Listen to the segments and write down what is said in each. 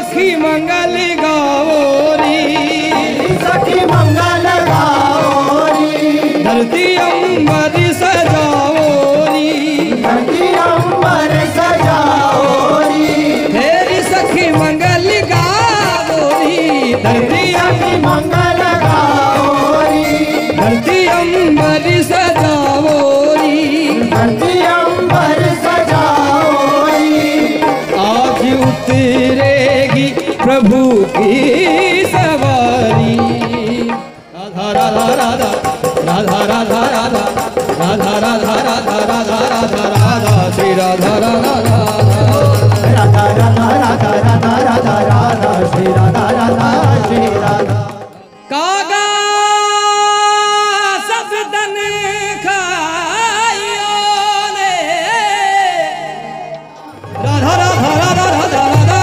सखी मंगल गाओरी, सखी मंगल गाओरी, धरती अंबर सजाओरी, धरती अंबर सजाओरी, तेरी सखी मंगल गाओरी, धरती मंगल गाओरी, धरती अंबर सजाओरी, धरती अंबर सजाओरी। आज उतरेगी प्रभु की सवारी। राधा राधा राधा राधा राधा राधा राधा राधा राधा राधा राधा राधा श्री राधा राधा राधा राधा राधा राधा राधा राधा श्री राधा राधा श्री राधा। कागा सब दन खाइयो ने राधा राधा राधा राधा राधा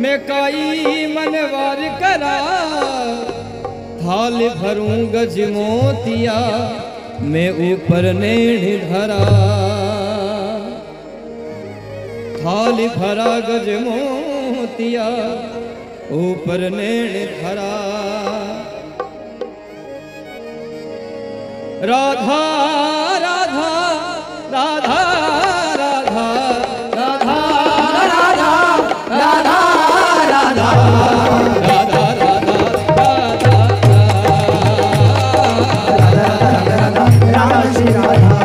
मैं काई मनवार करा, थाल भरूं गज मोतिया, मैं ऊपर नेण धरा। थाल भरा गज मोतिया, ऊपर नेण धरा। राधा राधा राधा राधा राधा राधा राधा राधा राधा राधा श्री राधा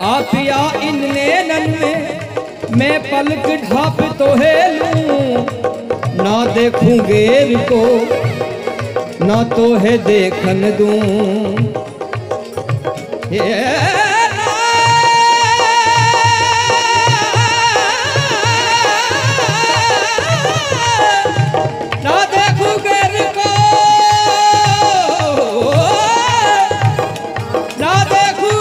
आपिया इनने नन में मैं पलक ढाप तो है लूं, ना देखूं गेर को ना तो है देखन दूं। ना देखूं गेर को ना देखूं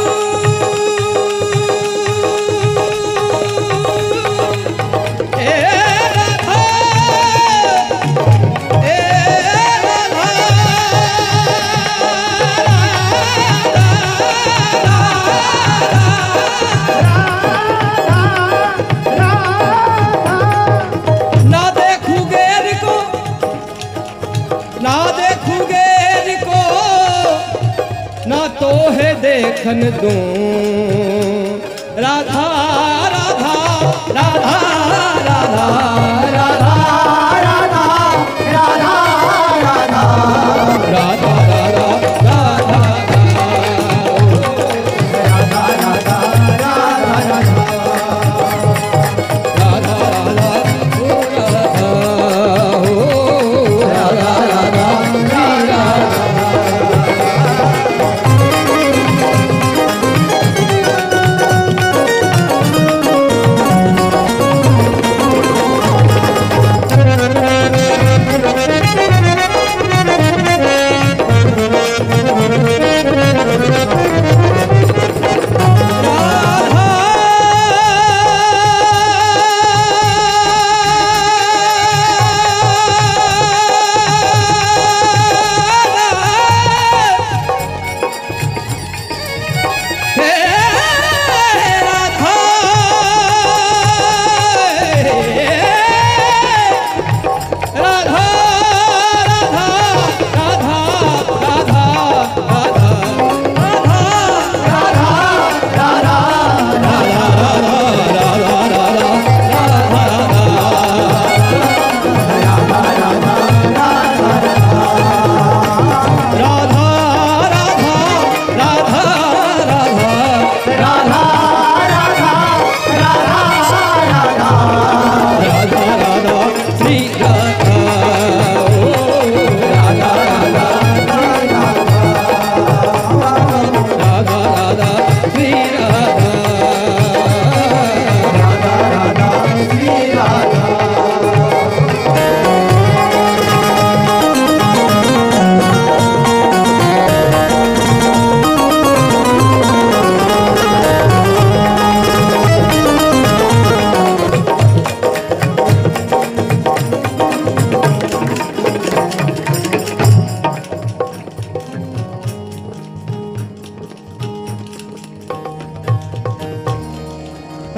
तो है देखन दूं। राधा राधा राधा राधा राधा राधा राधा राधा राधा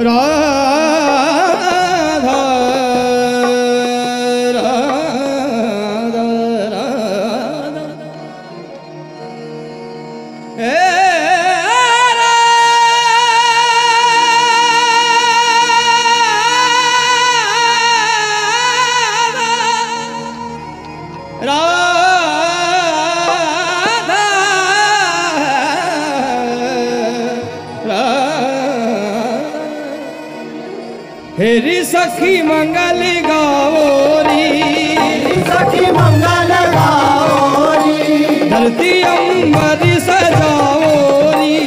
राधा राधा राधा ए हेरी सखी मंगल गाओरी, सखी मंगल गाओरी, धरती अंबर सजाओरी,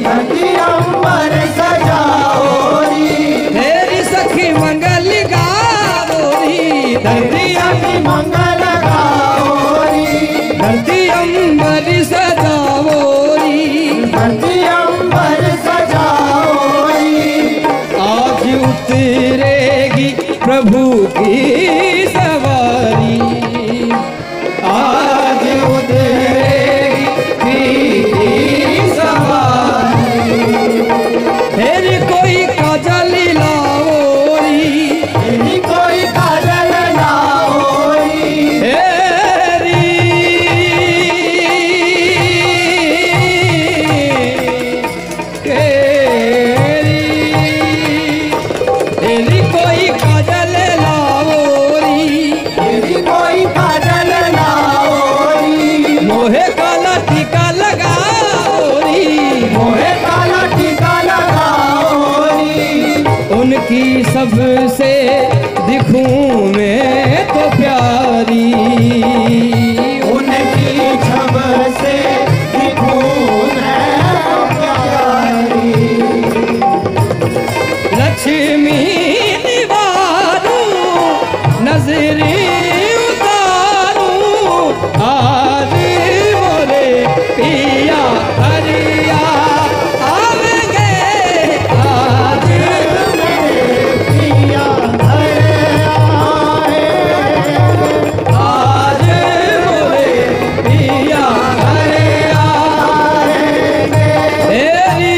धरती अंबर सजाओरी। हेरी सखी मंगल गाओरी, धरती मंगल गाओरी, धरती अंबर सजाओरी, धरती अंबर सजाओरी। आज उतरेगी प्रभु की सवारी, आज उतरेगी की सवारी। फिर कोई काजल लाओरी, कोई काजल लाओरी, तेरी कोई काजल लाओरी, कोई काजल लाओरी। मोहे काला टीका लगाओरी, मोहे काला टीका लगाओरी। उनकी सबसे दिखूं मैं तो प्यारी, उनकी छब से दिखूं मैं प्यारी। लक्ष्मी निवारूं नजरे उतारूं, आज मोरे पिया हरिया आवेंगे, आज पिया घर आए, आज मोरे पिया हरिया तेरी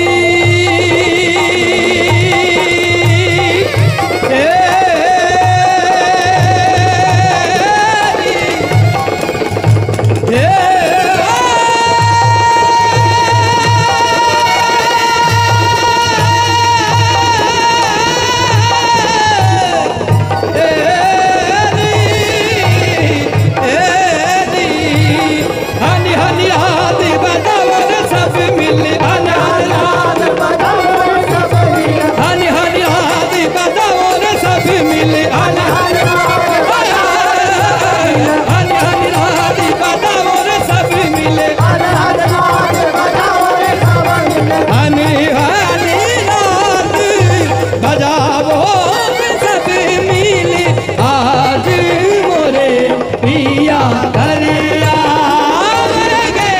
हनी हनी हाथ बजाओ रे सब मिले, हनी हनी हाथ बजाओ रे सब मिले, हनी हनी हाथ बजाओ रे सब मिले, हनी हनी हाथ बजाओ रे सब मिले, आज मोरे पिया हरिया आवेंगे,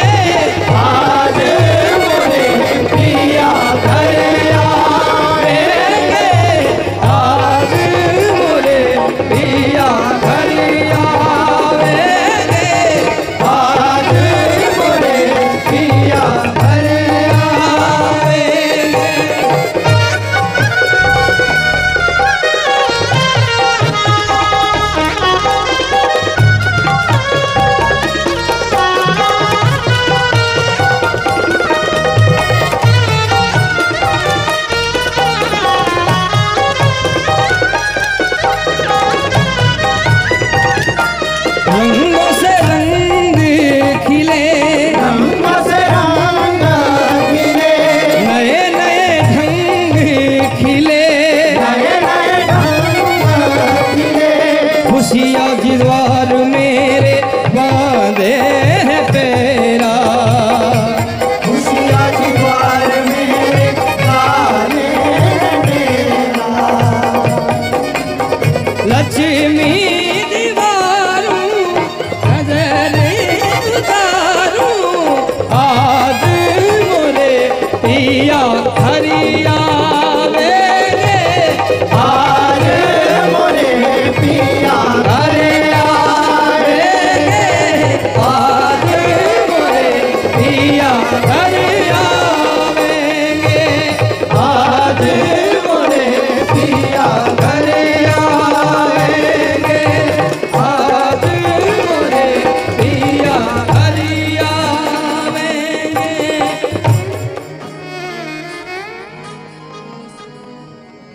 आज मोरे पिया हरिया आवेंगे, आज मोरे पिया हरिया आवेंगे, आज मोरे पिया हरिया आवेंगे। रंगों से रंग खिले, रंग से रंग खिले, नए नए ढंग खिले, नए नए ढंग खिले। खुशियाँ जिद्वार मेरे बांधे हैं तेरा, खुशियाँ दीवार मेरे काले मेरा। लक्ष्मी दीवारूं नजरे उतारूं, आज मोरे पिया हरिया आवेंगे, आज मोरे पिया हरिया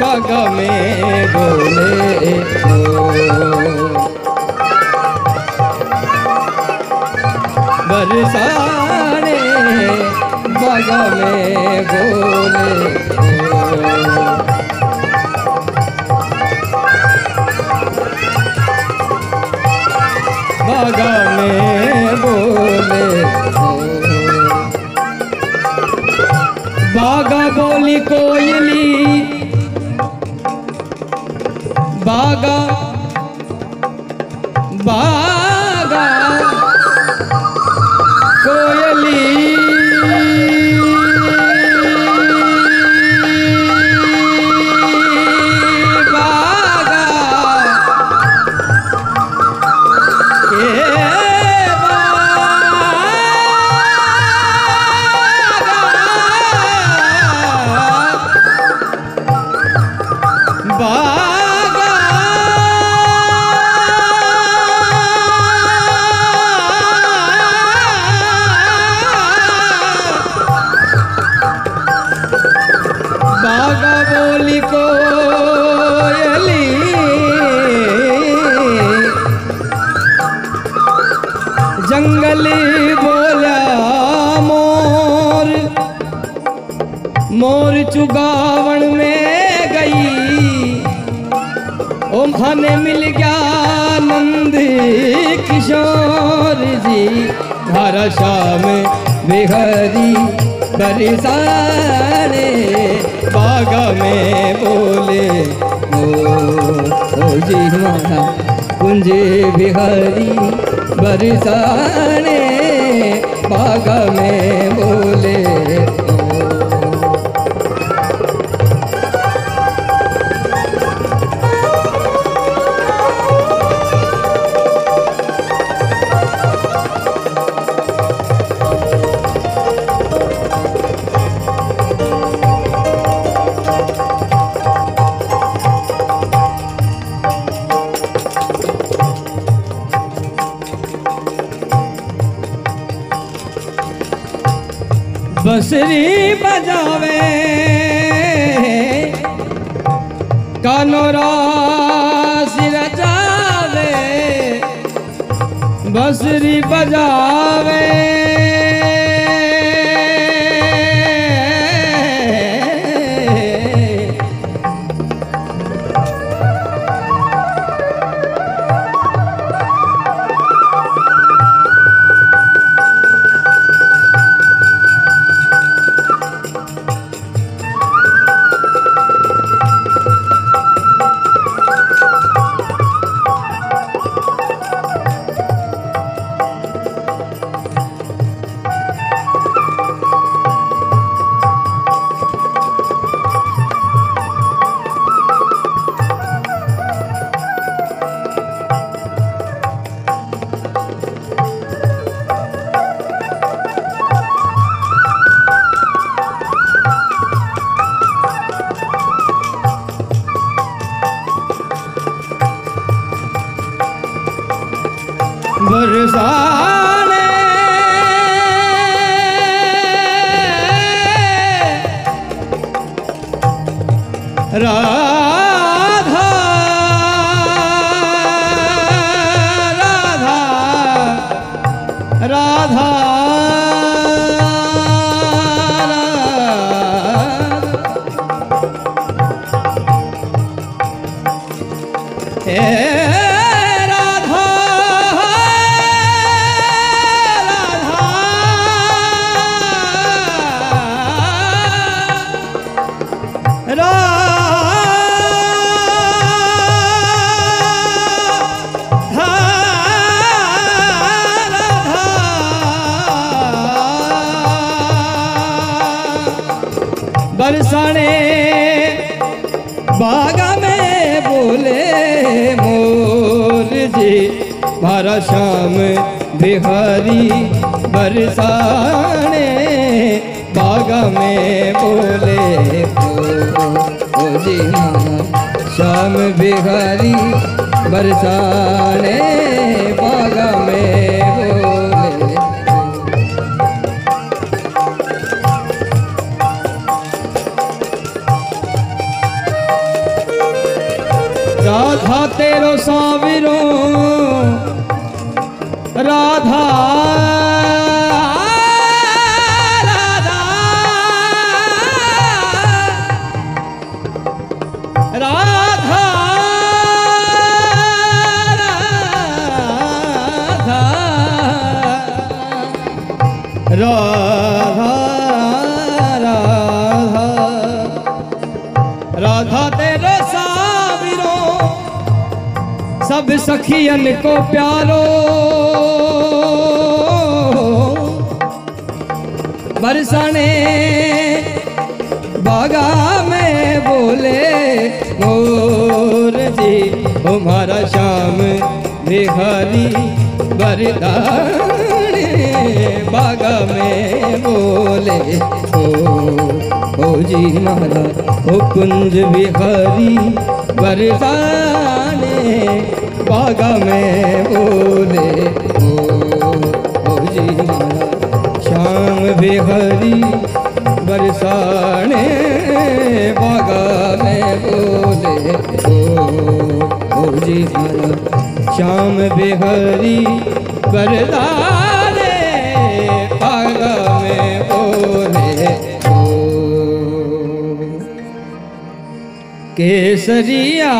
बागा में बोले बरसाने बागा में बोले बागा में बोले बागा बोली कोयली बागा बागा कोयली बागा बागा बोली कोयली जंगली बोला मोर मोर चुगावन में गई ओ माने मिल गया नंद किशोर जी धारा शाम बिहारी बरसाने बागा में बोले ओ जी मारा कुंज बिहारी बरसाने बागा में बोले बसरी बजावे कानोरा सिर जावे बसरी बजावे बरसाने राधा राधा राधा बरसाने बागा में बोले मोर जी भारा श्याम बिहारी बरसाने बागा में बोले ओ जी श्याम बिहारी बरसाने बागा में बोले। राधा तेरो साविरो राधा राधा राधा राधा राधा राधा तेरे साविरो सब सखियन को प्यारो बरसाने बागा में बोले मोर जी हमारा श्याम बिहारी बरदाने बागा में बोले ओ जी हमारा ओ कुंज बिहारी बरसाने बागा में बोले ओ जी हमारा श्याम बिहारी बरसाने बागा में बोले ओ जी हमारा श्याम बिहारी बरसाने बागा में बोले केसरिया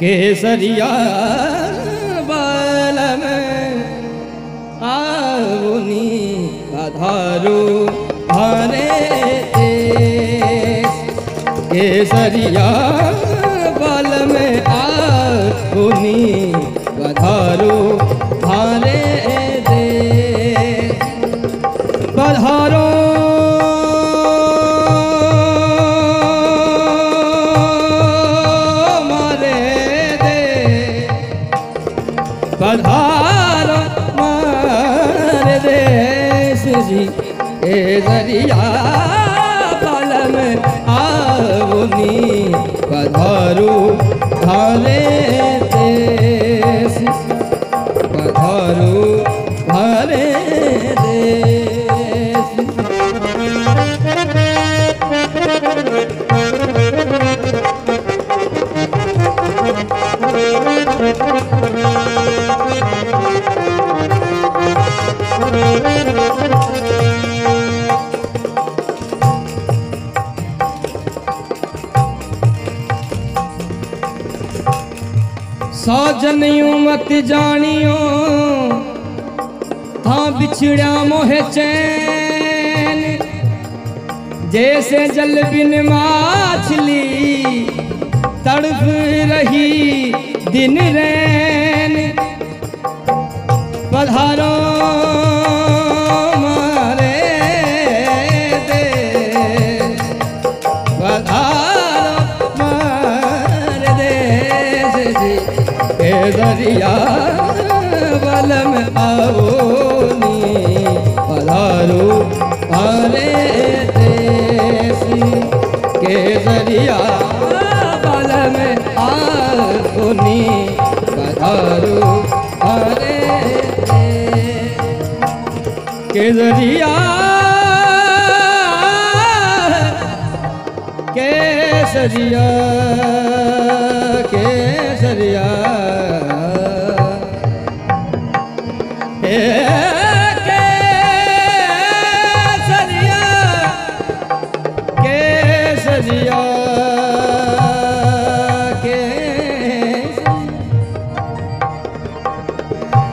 केसरिया बाल में आवनी आधारो भारे केसरिया बाल में आवनी आधारो भारे दे पधारो पधारो मार देश जी केसरिया बाल में आवनी पधारो भारे देश पधारो भारे देश साजनियों मत जानियो था बिछड़ा मोहे चैन जैसे जल बिन माछली तड़प रही दिन रैन पधारो मारे दे पधारो मारे देश जी केसरिया बल में आवनी पधारो मारे देश केसरिया बल में आवनी पधारो मारे केसरिया केसरिया केसरिया केसरिया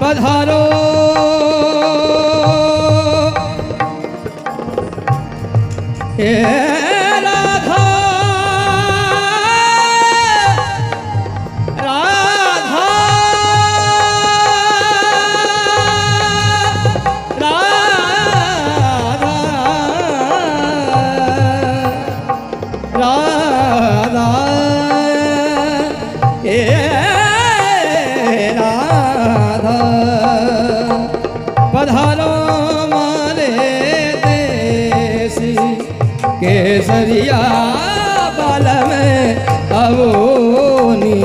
पधारो राधा राधा राधा राधा पधारो मारे देश केसरिया बाल में आवनी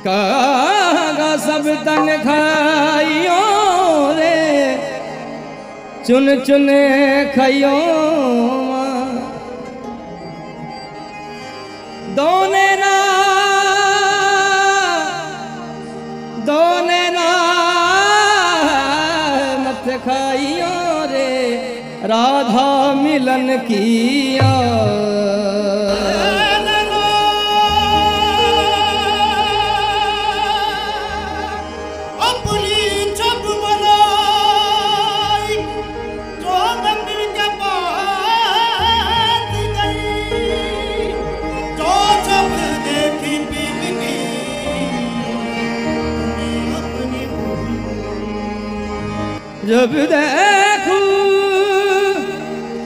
कागा सब तन खाइयो रे चुन चुन खाइयो दोने ना मत खाइयो रे राधा मिलन किया जब देखूं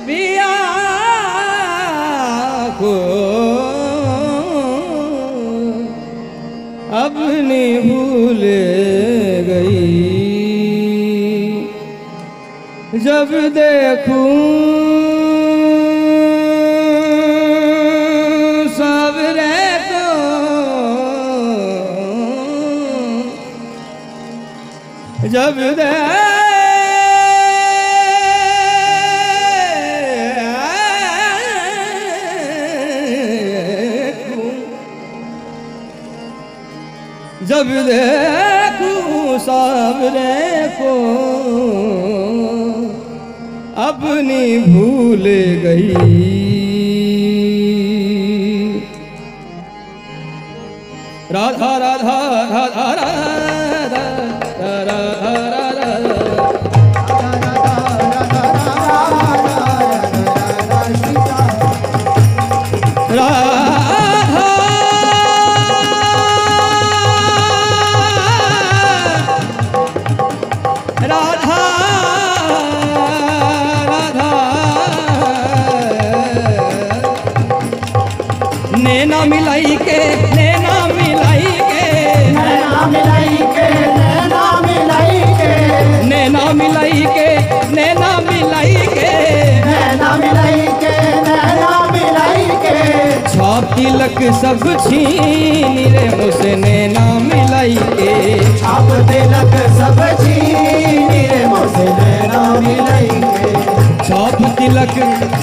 पिया को अपनी भूल गई जब देखूं सबरे को जब जब देखूं सावरे को अपनी भूल गई राधा राधा राधा राधा राधा नैना मिलाई के नैना मिलाई के नैना मिलाई के नैना मिलाई के नैना मिलाई के नैना मिलाई के नैना मिलाई के नैना मिलाई के छाप तिलक सब छीन रे मुझसे नैना मिलाई के छाप तिलक सब छीन रे मुझसे नैना मिलाई के छाप तिलक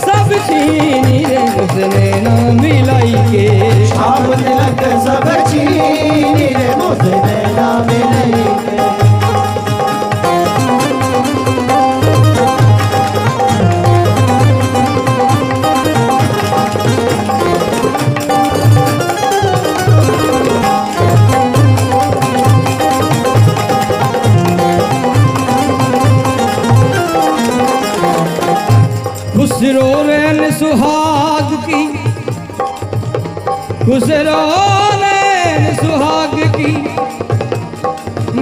सब छीन रे मुझसे नैना मिलाई के छाप तिलक सब छीन रे मुझसे नैना मिलाई के खुसरो रैन सुहाग की खुसरो रैन सुहाग की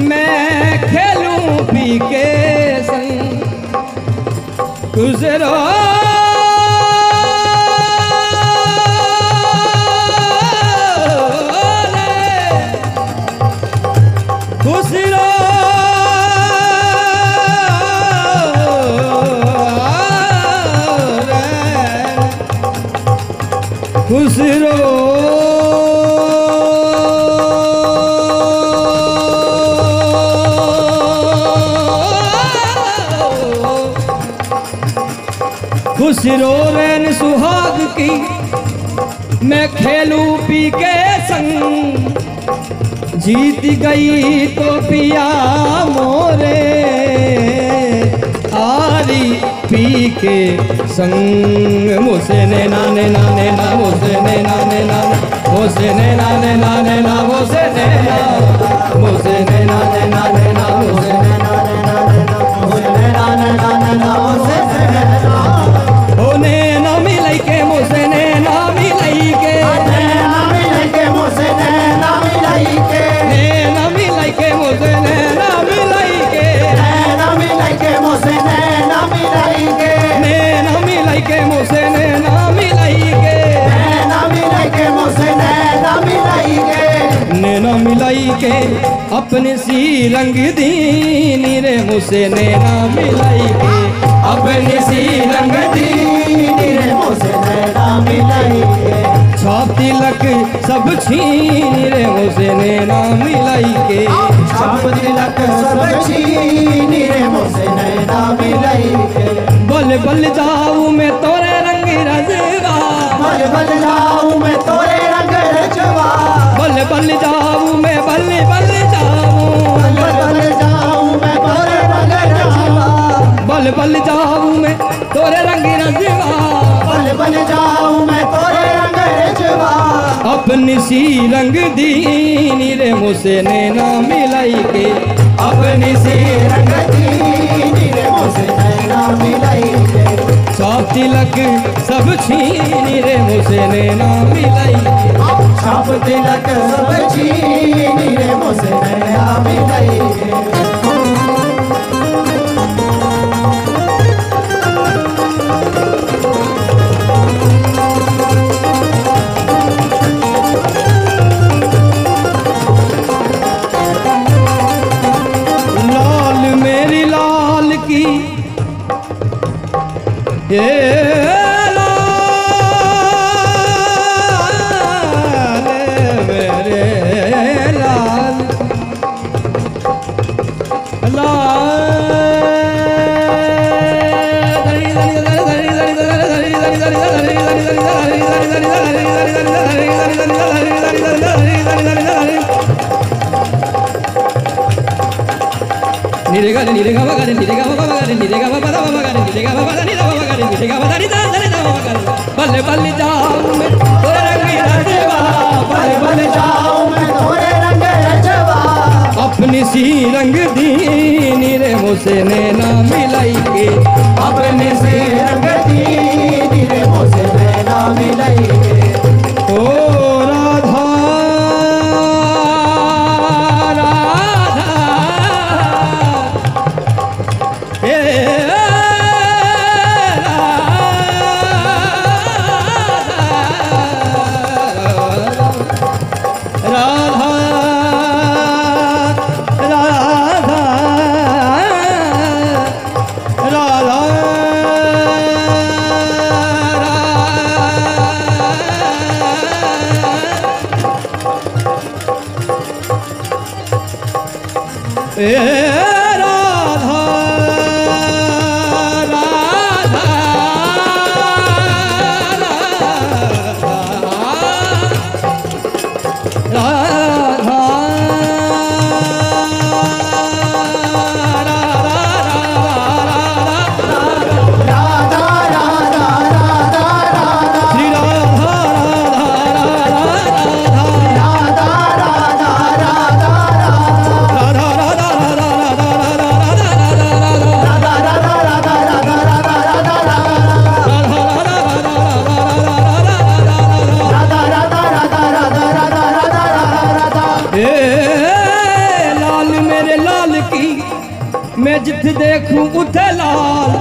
मैं खेलूं पी के संग खुसरो खुसरो खुसरो खुसरो रैन सुहाग की मैं खेलूं पी के संग जीत गई तो पिया मोरे आरी पी के संग मुझसे नैना नैना नैना मुझसे नैना नैना मुझसे नैना नैना नैना मुझसे नैना मुझसे नैना नैना नैना मुझसे नैना नैना मुझसे नैना नैना नैना मुझसे नैना ओ नैना मिलाई के मुझसे नैना मिलाई के नैना मिलाई के मुझसे नैना मिलाई के नैना मिलाई के मुझसे नैना मिलाई के नैना मिलाई के मुझसे नैना मिलाई के नैना मिलाई के मुझसे नैना मिलाई के नैना मिलाई के मुझसे नैना मिलाई के नैना मिलाई के अपने सी रंग दीनी रे मुझसे नैना मिलाई के अपने सी रंग दीनी रे मुझसे नैना मिलाई के छाप तिलक सब छीन रे मुझसे नैना मिलाई के। छाप तिलक सब छीन रे मुझसे नैना मिलाई के। बल बल जाऊं मैं तोरे रंग रजवा, बल बल जाऊं मैं तोरे रंग रजवा, बल बल जाऊं मैं बल बल जाऊं, बल बल जाऊं मैं तोरे रंग रजवा, बल बल जाऊं मैं तोरे रंग रजवा, बल बल जाऊं मैं तोरे रंग रजवा। अपनी सी रंग दीनी रे मुझसे नैना मिलाई के। अपनी सी रंग दीनी रे मुझसे नैना मिलाई के। छाप तिलक सब छीन रे मुझसे नैना मिलाई के। छाप तिलक सब छीन रे मुझसे नैना मिलाई के। ये लाल मेरे लाल निरेगा निरेगा मगर निरेगा मगर निरेगा पदा मगर निरेगा पदा निरेगा मगर निरेगा पदा निरेगा मगर बल बल जाऊं मैं तोरे रंग रजवा, बल बल जाऊं मैं तोरे रंग रजवा। अपनी सी रंग दीनी रे मुझसे नैना मिलाई के। अपनी सी रंग दीनी रे मुझसे नैना मिलाई के। ओ राधा राधा मैं जित देखूं उठे लाल,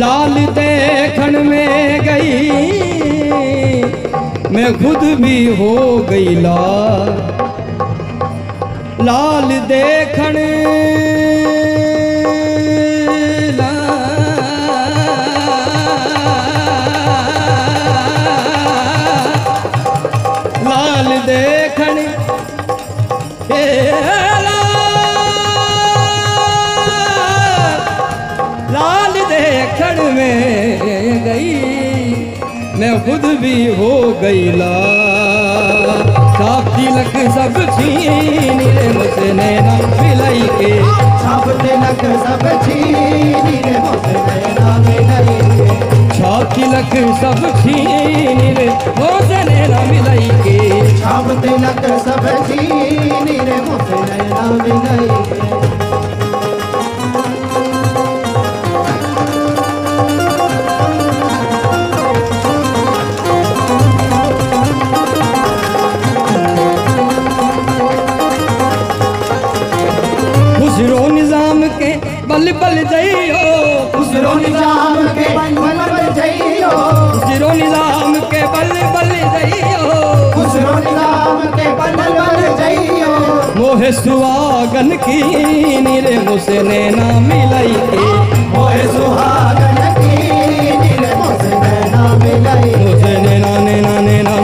लाल देखन में गई मैं खुद भी हो गई लाल, लाल देखन लाल देखन लाल देखन में गई मैं खुद भी हो गई लाल। छाप तिलक सब छीन रे मुझसे नैना मिलाई के। छाप तिलक सब छीन रे मुझसे नैना मिलाई के। छाप तिलक सब छीन रे मुझसे नैना मिलाई के। छाप तिलक सब छीन रे मुझसे नैना मिलाई के। खुसरो निजाम के बल बल जइयो, खुसरो निजाम के बल बल जइयो, खुसरो निजाम के बल बल जइयो, खुसरो निजाम के बल बल जइयो। मोहे सुहागन की नीरे मुझसे नैना मिलाई के। मोहे सुहागन की नीरे मुझसे नैना मिलाई। मुझसे नैना नैना नैना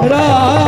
राधा